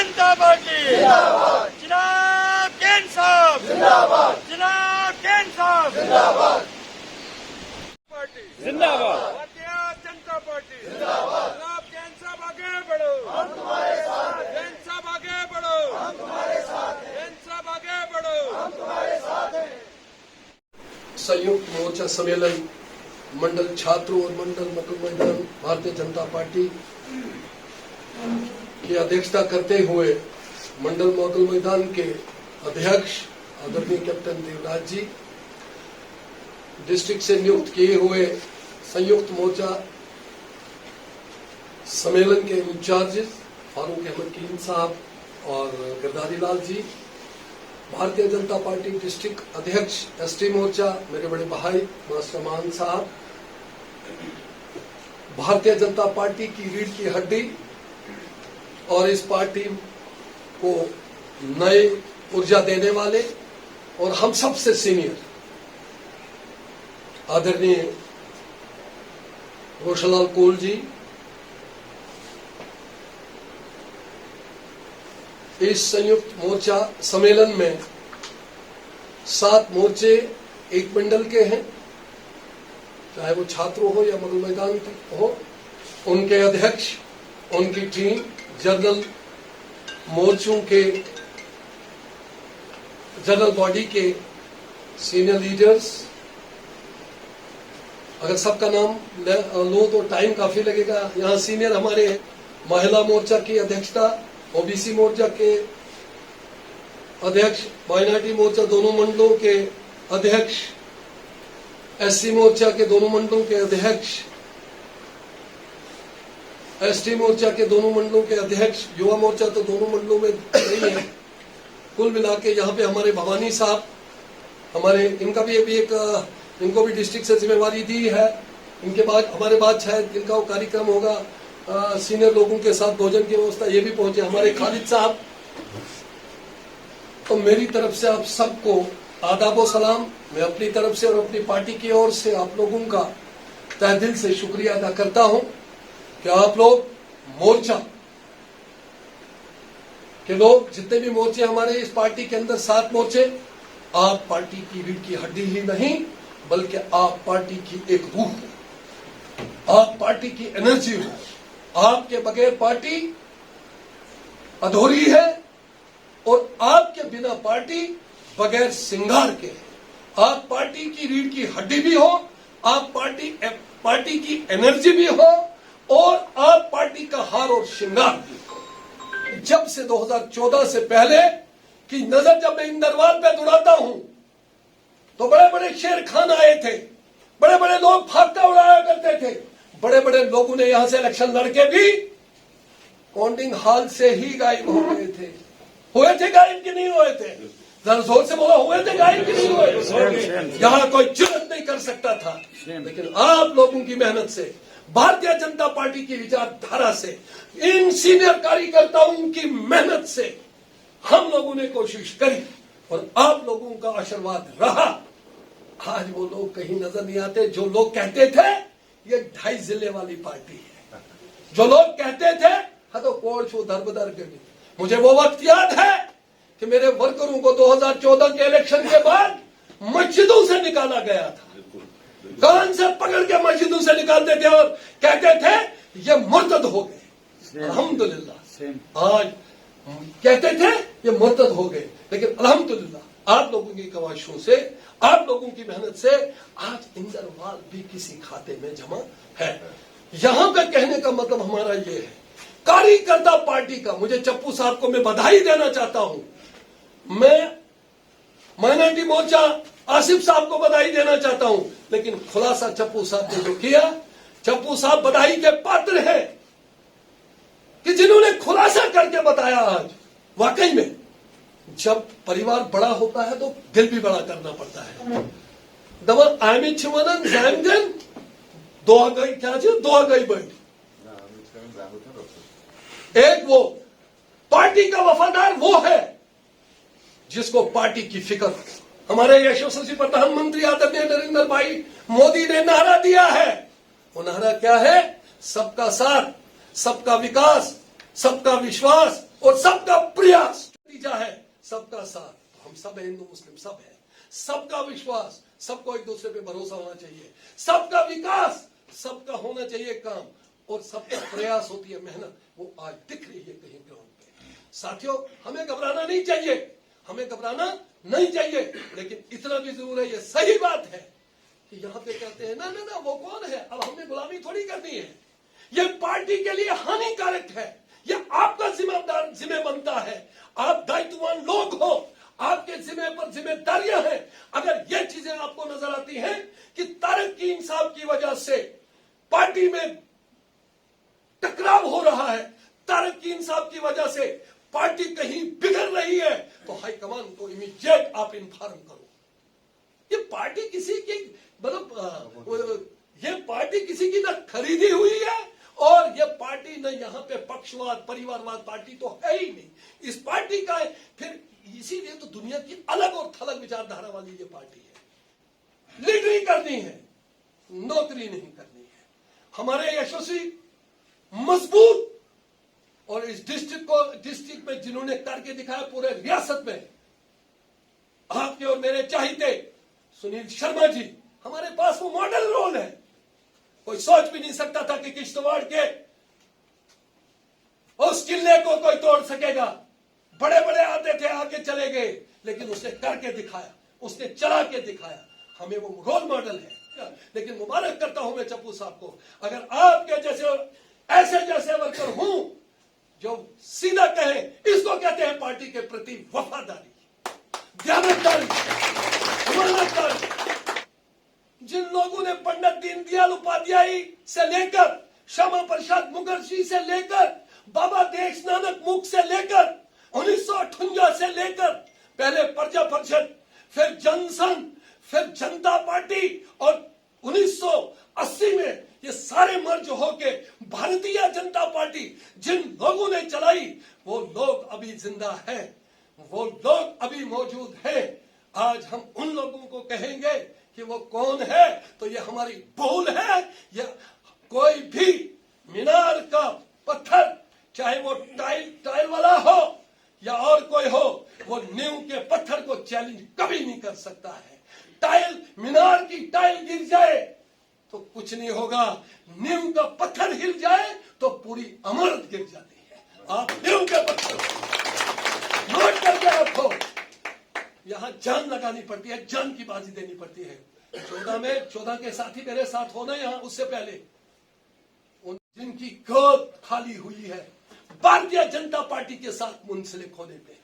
जनता party जनाब can साहब जनाब कैन साहब पार्टी जिंदाबाद। भारतीय जनता पार्टी जनाब कैन साहब आगे बढ़ो, हम तुम्हारे साथ हैं। कैन साहब आगे बढ़ो, हम तुम्हारे साथ हैं। कैन साहब आगे बढ़ो, हम तुम्हारे साथ हैं। संयुक्त मोर्चा सम्मेलन मंडल छात्रों और मंडल मकल मैदान भारतीय जनता पार्टी की अध्यक्षता करते हुए मंडल मकल मैदान के अध्यक्ष आदरणीय कैप्टन देवराज जी, डिस्ट्रिक्ट से नियुक्त किए हुए संयुक्त मोर्चा सम्मेलन के इंचार्जेस फारूक अहमद कीन साहब और गिरधारी लाल जी, भारतीय जनता पार्टी डिस्ट्रिक्ट अध्यक्ष एसटी मोर्चा मेरे बड़े भाई मास्टर मान साहब, भारतीय जनता पार्टी की रीढ़ की हड्डी और इस पार्टी को नए ऊर्जा देने वाले और हम सबसे सीनियर आदरणीय रोशनलाल कोल जी, इस संयुक्त मोर्चा सम्मेलन में 7 मोर्चे एक मंडल के हैं, चाहे वो छात्रों हो या मगल मैदान हो, उनके अध्यक्ष, उनकी टीम, जनरल मोर्चों के जनरल बॉडी के सीनियर लीडर्स। अगर सबका नाम लो तो टाइम काफी लगेगा। यहाँ सीनियर हमारे महिला मोर्चा की अध्यक्षता, ओबीसी मोर्चा के अध्यक्ष, माइनॉरिटी मोर्चा दोनों मंडलों के अध्यक्ष, एससी मोर्चा के दोनों मंडलों के अध्यक्ष, एसटी मोर्चा के दोनों मंडलों के अध्यक्ष, युवा मोर्चा तो दोनों मंडलों में नहीं है। कुल मिला के यहाँ पे हमारे भवानी साहब, हमारे इनका भी अभी एक इनको भी डिस्ट्रिक्ट से जिम्मेवारी दी है। इनके बाद हमारे बाद शायद इनका वो कार्यक्रम होगा सीनियर लोगों के साथ भोजन की व्यवस्था, ये भी पहुंचे। हमारे खालिद साहब, तो मेरी तरफ से आप सबको आदाब सलाम। मैं अपनी तरफ से और अपनी पार्टी की ओर से आप लोगों का तहे दिल से शुक्रिया अदा करता हूं कि आप लोग मोर्चा के लोग, जितने भी मोर्चे हमारे इस पार्टी के अंदर 7 मोर्चे, आप पार्टी की रीढ़ की हड्डी ही नहीं बल्कि आप पार्टी की एक रूह हो, आप पार्टी की एनर्जी हो। आपके बगैर पार्टी अधूरी है और आपके बिना पार्टी बगैर सिंगार के है। आप पार्टी की रीढ़ की हड्डी भी हो, आप पार्टी की एनर्जी भी हो और आप पार्टी का हार और श्रृंगार भी हो। जब से 2014 से पहले की नजर जब मैं इन दरबार पे दौड़ाता हूं तो बड़े बड़े शेर खान आए थे, बड़े बड़े लोग फाका उड़ाया करते थे, बड़े बड़े लोगों ने यहां से इलेक्शन लड़के भी काउंटिंग हॉल से ही गायब हो गए थे। हुए थे गायब कि नहीं हुए थे? जरा जोर से बोला, हुए थे गायब कि नहीं हुए? यहां कोई जुर्रत नहीं कर सकता था, लेकिन आप लोगों की मेहनत से, भारतीय जनता पार्टी की विचारधारा से, इन सीनियर कार्यकर्ताओं की मेहनत से हम लोगों ने कोशिश करी और आप लोगों का आशीर्वाद रहा। आज वो लोग कहीं नजर नहीं आते जो लोग कहते थे ये 2.5 जिले वाली पार्टी है, जो लोग कहते थे हाँ तो कोड़ छू दरबदर के भी। मुझे वो वक्त याद है कि मेरे वर्करों को 2014 के इलेक्शन के बाद मस्जिदों से निकाला गया था, कान से पकड़ के मस्जिदों से निकालते थे और कहते थे ये मुर्तद हो गए। अल्हम्दुलिल्लाह आज कहते थे ये मुर्तद हो गए, लेकिन अल्हम्दुलिल्लाह आप लोगों की कवाशिशों से, आप लोगों की मेहनत से आज इंदरवाल भी किसी खाते में जमा है। यहां पे कहने का मतलब हमारा ये है, कार्यकर्ता पार्टी का, मुझे चप्पू साहब को मैं बधाई देना चाहता हूं, मैं माइनॉरिटी मोर्चा आसिफ साहब को बधाई देना चाहता हूं, लेकिन खुलासा चप्पू साहब ने जो किया, चप्पू साहब बधाई के पात्र हैं कि जिन्होंने खुलासा करके बताया। आज वाकई में जब परिवार बड़ा होता है तो दिल भी बड़ा करना पड़ता है। दवा आमिर छिमनन जैमजन दो गई क्या जी, 2 गई बैठ। एक वो पार्टी का वफादार वो है जिसको पार्टी की फिक्र। हमारे यशस्वी प्रधानमंत्री आदरणीय नरेंद्र भाई मोदी ने नारा दिया है, वो नारा क्या है? सबका साथ, सबका विकास, सबका विश्वास और सबका प्रयास नतीजा है सबका साथ। हम सब है, हिंदू मुस्लिम सब है, सबका विश्वास, सबको एक दूसरे पे भरोसा होना चाहिए, सबका विकास, सबका होना चाहिए काम, और सबका प्रयास होती है मेहनत, वो आज दिख रही है कहीं ग्राउंड पे। साथियों, हमें घबराना नहीं चाहिए, हमें घबराना नहीं चाहिए, लेकिन इतना भी जरूर है, ये सही बात है कि यहाँ पे कहते हैं ना ना ना वो कौन है, अब हमें गुलामी थोड़ी करनी है, ये पार्टी के लिए हानिकारक है, ये आपका जिम्मे बनता है, आप दायित्ववान लोग हो, आपके जिम्मे पर जिम्मेदारियां हैं। अगर ये चीजें आपको नजर आती हैं कि तारिक साहब की वजह से पार्टी में टकराव हो रहा है, तारिक साहब की वजह से पार्टी कहीं बिगड़ रही है, तो हाईकमान को इमीडिएट आप इन्फॉर्म करो। ये पार्टी किसी की मतलब ये पार्टी किसी की ना खरीदी हुई है, और ये पार्टी न यहाँ पे पक्षवाद परिवारवाद पार्टी तो है ही नहीं, इस पार्टी का है। फिर इसीलिए तो दुनिया की अलग और थलग विचारधारा वाली ये पार्टी है। लीडरी करनी है, नौकरी नहीं करनी है। हमारे यशस्वी मजबूत और इस डिस्ट्रिक्ट में जिन्होंने करके दिखाया पूरे रियासत में, आपके और मेरे चाहते सुनील शर्मा जी, हमारे पास वो मॉडल रोल है। कोई सोच भी नहीं सकता था कि किश्तवाड़ के उस किले को कोई तोड़ सकेगा। बड़े बड़े आते थे, आगे चले गए, लेकिन उसने करके दिखाया, उसने चला के दिखाया, हमें वो रोल मॉडल है। लेकिन मुबारक करता हूं मैं चप्पू साहब को, अगर आपके जैसे ऐसे जैसे वर्कर हूं जो सीधा कहें, इसको कहते हैं पार्टी के प्रति वफादारी, ध्यानदारी, ईमानदारी। जिन लोगों ने पंडित दीनदयाल उपाध्याय से लेकर श्यामा प्रसाद मुखर्जी से लेकर बाबा देश नानक मुख से लेकर 1958 से लेकर पहले प्रजा परिषद, फिर जनसंघ, फिर जनता पार्टी, और 1980 में ये सारे मर्ज होके भारतीय जनता पार्टी जिन लोगों ने चलाई, वो लोग अभी जिंदा हैं, वो लोग अभी मौजूद हैं। आज हम उन लोगों को कहेंगे कि वो कौन है, तो ये हमारी भूल है। या कोई भी मीनार का पत्थर, चाहे वो टाइल वाला हो या और कोई हो, वो नींव के पत्थर को चैलेंज कभी नहीं कर सकता है। टाइल, मीनार की टाइल गिर जाए तो कुछ नहीं होगा, नींव का पत्थर हिल जाए तो पूरी इमारत गिर जाती है। आप नींव के पत्थर नोट करके रखो, यहां जान लगानी पड़ती है, जान की बाजी देनी पड़ती है। 14 के साथी मेरे साथ होना यहां, उससे पहले उन जिनकी गोद खाली हुई है भारतीय जनता पार्टी के साथ मुंसलिक होने पे,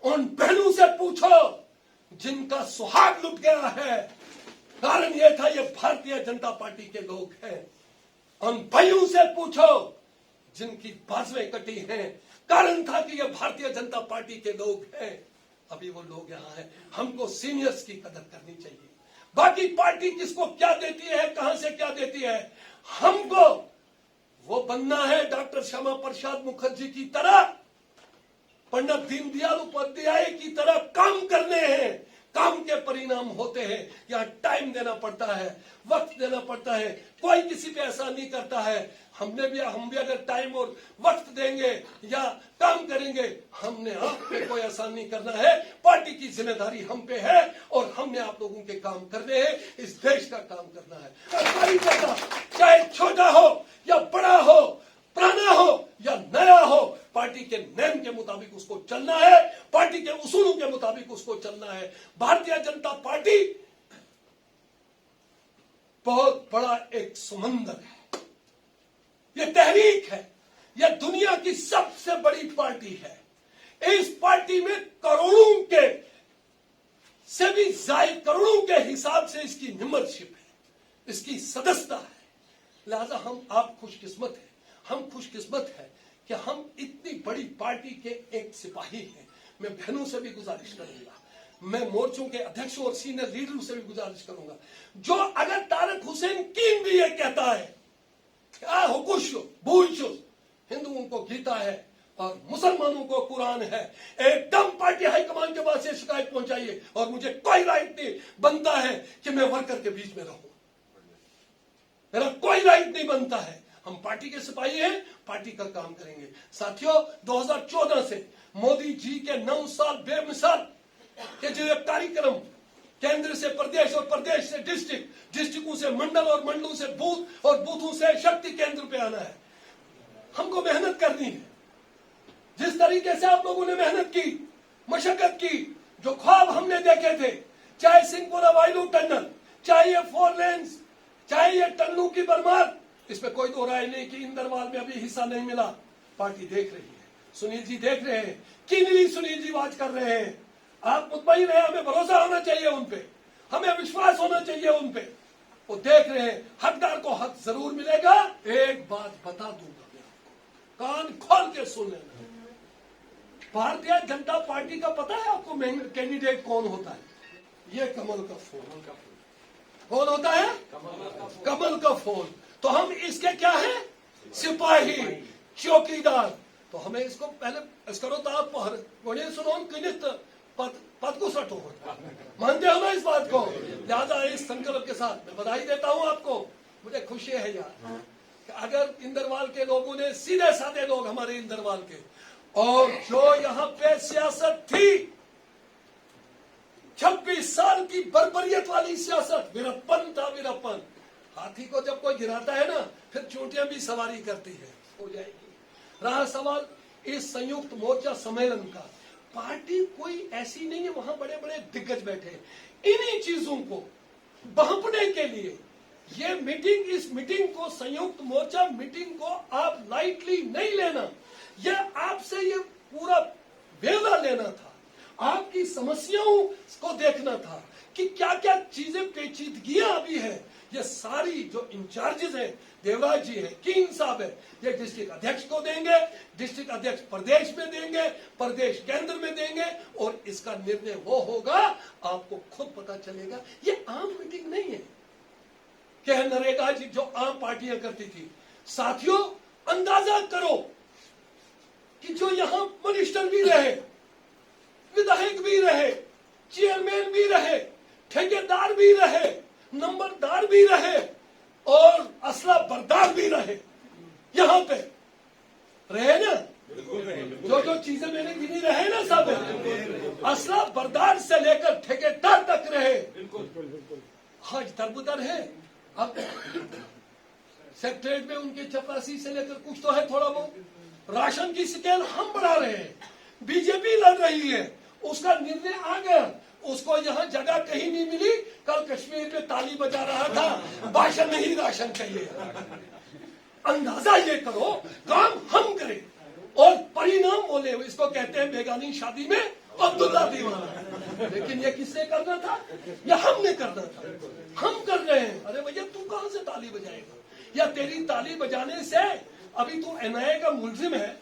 उन बहनों से पूछो जिनका सुहाग लुट गया है, कारण यह था ये भारतीय जनता पार्टी के लोग हैं। उन भाइयों से पूछो जिनकी बाजुएं कटी हैं, कारण था कि ये भारतीय जनता पार्टी के लोग हैं। अभी वो लोग यहाँ हैं, हमको सीनियर्स की कदर करनी चाहिए। बाकी पार्टी किसको क्या देती है, कहां से क्या देती है, हमको वो बनना है डॉक्टर श्यामा प्रसाद मुखर्जी की तरह, पंडित दीनदयाल उपाध्याय की तरह काम करने हैं। काम के परिणाम होते हैं, यहाँ टाइम देना पड़ता है, वक्त देना पड़ता है, कोई किसी पे एहसान नहीं करता है। हम भी अगर टाइम और वक्त देंगे या काम करेंगे, हमने आप पे कोई एहसान नहीं करना है। पार्टी की जिम्मेदारी हम पे है और हमने आप लोगों के काम करने हैं, इस देश का काम करना है। कार्यकर्ता चाहे छोटा हो या बड़ा हो, पुराना हो या नया हो, पार्टी के नेम के मुताबिक उसको चलना है, पार्टी के उसूलों के मुताबिक उसको चलना है। भारतीय जनता पार्टी बहुत बड़ा एक समंदर है, यह तहरीक है, यह दुनिया की सबसे बड़ी पार्टी है। इस पार्टी में करोड़ों के से भी ज्यादा, करोड़ों के हिसाब से इसकी मेंबरशिप है, इसकी सदस्यता है। लिहाजा हम आप खुशकिस्मत हैं, हम खुशकिस्मत हैं कि हम इतनी बड़ी पार्टी के एक सिपाही हैं। मैं बहनों से भी गुजारिश करूंगा, मैं मोर्चों के अध्यक्षों और सीनियर लीडरों से भी गुजारिश करूंगा, जो अगर तारिक हुसैन कीन भी ये कहता है हिंदुओं को गीता है और मुसलमानों को कुरान है, एकदम पार्टी हाईकमान के पास ये शिकायत पहुंचाइए और मुझे कोई राइट नहीं बनता है कि मैं वर्कर के बीच में रहूं, मेरा कोई राइट नहीं बनता है। हम पार्टी के सिपाही हैं, पार्टी का काम करेंगे। साथियों, 2014 से मोदी जी के 9 साल बेमिसाल के जो कार्यक्रम, केंद्र से प्रदेश और प्रदेश से डिस्ट्रिक्ट, डिस्ट्रिक्टों से मंडल और मंडलों से बूथ और बूथों से शक्ति केंद्र पे आना है। हमको मेहनत करनी है। जिस तरीके से आप लोगों ने मेहनत की, मशक्कत की, जो ख्वाब हमने देखे थे, चाहे सिंहपुरा वायलू टनल, चाहे ये 4 लेन्स, चाहे ये टन्नू की बरमार, इसमें कोई दो राय नहीं कि इंदरवाल में अभी हिस्सा नहीं मिला। पार्टी देख रही है, सुनील जी देख रहे हैं, किनली सुनील जी बात कर रहे हैं। आप मुतमईन रहे, हमें भरोसा होना चाहिए उन पे, हमें विश्वास होना चाहिए उन पे। वो देख रहे हैं, हकदार को हक जरूर मिलेगा। एक बात बता दूंगा मैं आपको, कान खोल के सुन लेना। भारतीय जनता पार्टी का पता है आपको कैंडिडेट कौन होता है? ये कमल का फूल। कौन होता है? कमल का फूल। तो हम इसके क्या है? सिपाही, चौकीदार। तो हमें इसको पहले करो तो आप सुनो कनित पद को सटो, मानते हो ना इस बात को? लिहाजा इस संकल्प के साथ मैं बधाई देता हूं आपको। मुझे खुशी है यार कि अगर इंदरवाल के लोगों ने, सीधे साधे लोग हमारे इंदरवाल के, और जो यहाँ पे सियासत थी 26 साल की बर्बरियत वाली सियासत, वीरप्पन था वीरप्पन। हाथी को जब कोई गिराता है ना, फिर चोटियां भी सवारी करती है, हो जाएगी। रहा सवाल इस संयुक्त मोर्चा सम्मेलन का, पार्टी कोई ऐसी नहीं है वहां बड़े बड़े दिग्गज बैठे। इन्हीं चीजों को बहपने के लिए ये मीटिंग, इस मीटिंग को, संयुक्त मोर्चा मीटिंग को आप लाइटली नहीं लेना। यह आपसे ये पूरा ब्यौरा लेना था, आपकी समस्याओं को देखना था कि क्या क्या चीजें पेचीदगियां अभी है। ये सारी जो इंचार्जेस हैं, देवराज जी है, किंग साहब है, ये डिस्ट्रिक्ट अध्यक्ष को देंगे, डिस्ट्रिक्ट अध्यक्ष प्रदेश में देंगे, प्रदेश केंद्र में देंगे, और इसका निर्णय वो होगा, आपको खुद पता चलेगा। ये आम मीटिंग नहीं है कि नरेगा जी जो आम पार्टियां करती थी। साथियों, अंदाजा करो कि जो यहां मिनिस्टर भी रहे, विधायक भी रहे, चेयरमैन भी रहे, ठेकेदार भी रहे, नंबरदार भी रहे, और असला बरदार भी रहे, यहां पे रहे ना। जो जो चीजें मैंने गिनी रहे ना, सब असला बरदार से लेकर ठेकेदार तक रहे। आज दरबदर है। अब सेक्रेटरीट में उनके चपरासी से लेकर कुछ तो है थोड़ा बहुत। राशन की स्केल हम बढ़ा रहे हैं, बीजेपी लड़ रही है, उसका निर्णय आ गया, उसको यहाँ जगह कहीं नहीं मिली। कल कश्मीर में ताली बजा रहा था, भाषण में ही राशन चाहिए। अंदाजा ये करो, काम हम करें और परिणाम बोले। इसको कहते हैं बेगानी शादी में अब्दुल्ला दीवाना। लेकिन ये किसने करना था? ये हमने करना था। हम कर रहे हैं। अरे भैया, तू कहां से ताली बजाएगा? या तेरी ताली बजाने से, अभी तू एनआईए का मुलजिम है,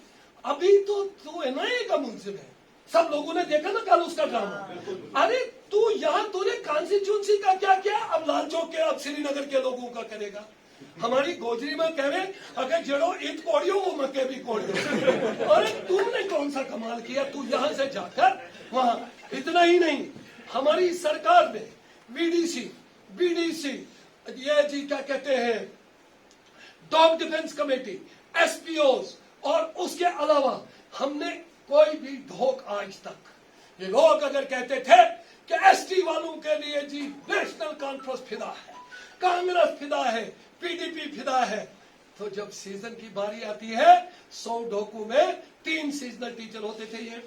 अभी तो तू एनआईए का मुलजिम है। सब लोगों ने देखा ना कल उसका ड्रामा। अरे तू यहाँ, तूने कॉन्स्टिट्यूंसी का क्या किया? अब लाल चौक के, अब श्रीनगर के लोगों का करेगा। हमारी गोजरी में कह रहे, अगर जड़ो ईद कोड़ियो वो मक्के भी कोड़ियो। अरे तुमने कौन सा कमाल किया? तू यहाँ से जाकर वहां। इतना ही नहीं, हमारी सरकार ने बीडीसी, ये जी क्या कहते हैं, डॉग डिफेंस कमेटी, एसपीओस, और उसके अलावा हमने कोई भी ढोक आज तक, ये लोग अगर कहते थे कि एसटी वालों के लिए जी नेशनल कॉन्फ्रेंस फिदा है, कांग्रेस फिदा है, पीडीपी फिदा है, तो जब सीजन की बारी आती है, 100 ढोकू में 3 सीजनल टीचर होते थे, ये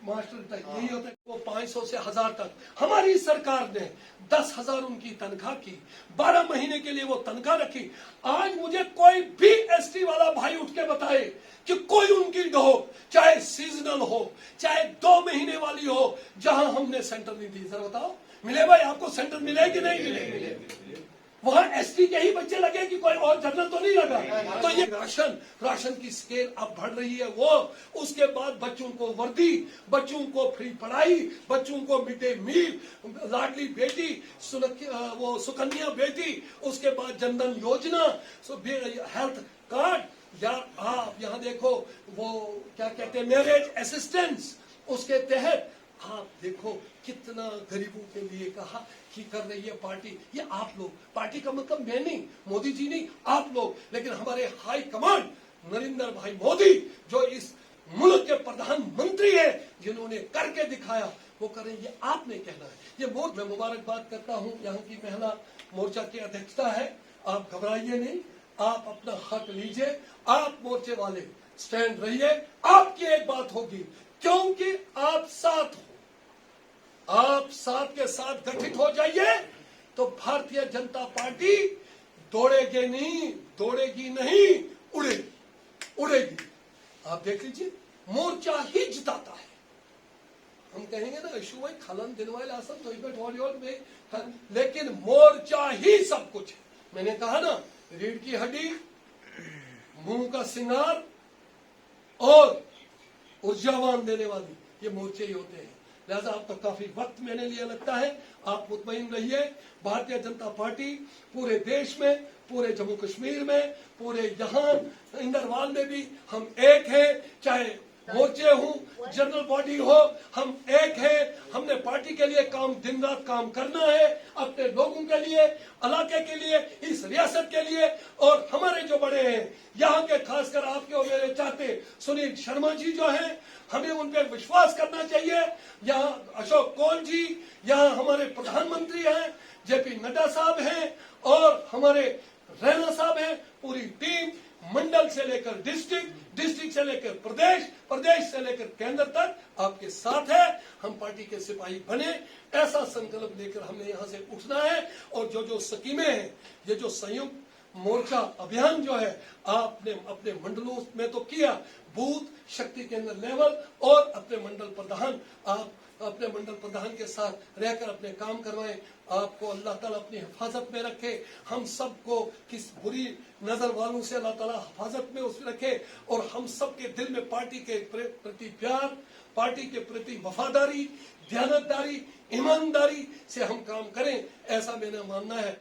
मास्टर यही होते, वो 500 से 1000 तक। हमारी सरकार ने 10,000 उनकी तनख्वाह की, 12 महीने के लिए वो तनख्वाह रखी। आज मुझे कोई भी एसटी वाला भाई उठ के बताए कि कोई उनकी ढोक, चाहे सीजनल हो, चाहे 2 महीने वाली हो, जहां हमने सेंटर नहीं दी। सर बताओ, मिले भाई? आपको सेंटर मिले कि नहीं मिले? वहां एसटी के ही बच्चे लगे कि कोई और जनरल तो नहीं लगा? तो ये राशन की स्केल अब बढ़ रही है। वो उसके बाद बच्चों को वर्दी, बच्चों को फ्री पढ़ाई, बच्चों को mid day meal, Ladli Beti, वो सुकन्या बेटी, उसके बाद जनधन योजना, हेल्थ कार्ड, यार आप यहाँ देखो वो क्या कहते हैं, मैरिज असिस्टेंस, उसके तहत आप देखो कितना गरीबों के लिए कहा कि कर रही है पार्टी। ये आप लोग, पार्टी का मतलब मैं नहीं, मोदी जी नहीं, आप लोग। लेकिन हमारे हाई कमांड नरेंद्र भाई मोदी जो इस मुल्क के प्रधानमंत्री है, जिन्होंने करके दिखाया, वो करें, ये आपने कहना है। ये मैं मुबारकबाद करता हूं, यहाँ की महिला मोर्चा की अध्यक्षता है। आप घबराइए नहीं, आप अपना हक लीजिए, आप मोर्चे वाले स्टैंड रहिए। आपकी एक बात होगी, क्योंकि आप साथ हो, आप साथ के साथ गठित हो जाइए तो भारतीय जनता पार्टी दौड़ेगी नहीं, उड़ेगी। आप देख लीजिए, मोर्चा ही जिताता है। हम कहेंगे ना इशू भाई खलन दिन वाले आसन तो में, लेकिन मोर्चा ही सब कुछ है। मैंने कहा ना, रीढ़ की हड्डी, मुंह का सिंगार और ऊर्जावान देने वाली, ये मोर्चे ही होते हैं। लिहाजा आपका काफी वक्त मैंने लिया लगता है। आप मुतमईन रहिए, भारतीय जनता पार्टी पूरे देश में, पूरे जम्मू कश्मीर में, पूरे यहाँ इंदरवाल में भी हम एक हैं। चाहे मोर्चे हो, जनरल बॉडी हो, हम एक हैं। हमने पार्टी के लिए दिन रात काम करना है, अपने लोगों के लिए, इलाके के लिए, इस रियासत के लिए। और हमारे जो बड़े हैं यहाँ के, खासकर आपके और मेरे चाहते सुनील शर्मा जी जो हैं, हमें उन पर विश्वास करना चाहिए। यहाँ अशोक कौल जी, यहाँ हमारे प्रधानमंत्री हैं, जेपी नड्डा साहब हैं, और हमारे रैना साहब हैं। पूरी टीम मंडल से लेकर डिस्ट्रिक्ट, डिस्ट्रिक्ट से लेकर प्रदेश, प्रदेश से लेकर केंद्र तक आपके साथ है। हम पार्टी के सिपाही बने, ऐसा संकल्प लेकर हमने यहाँ से उठना है। और जो स्कीमें हैं, ये जो संयुक्त मोर्चा अभियान जो है, आपने अपने मंडलों में तो किया, बूथ शक्ति केंद्र लेवल और अपने मंडल प्रधान, आप अपने मंडल प्रधान के साथ रहकर अपने काम करवाएं। आपको अल्लाह ताला अपनी हिफाजत में रखे, हम सबको किस बुरी नजर वालों से अल्लाह ताला हिफाजत में उसमें रखे, और हम सबके दिल में पार्टी के प्रति प्यार, पार्टी के प्रति वफादारी, दयानतदारी, ईमानदारी से हम काम करें, ऐसा मेरा मानना है।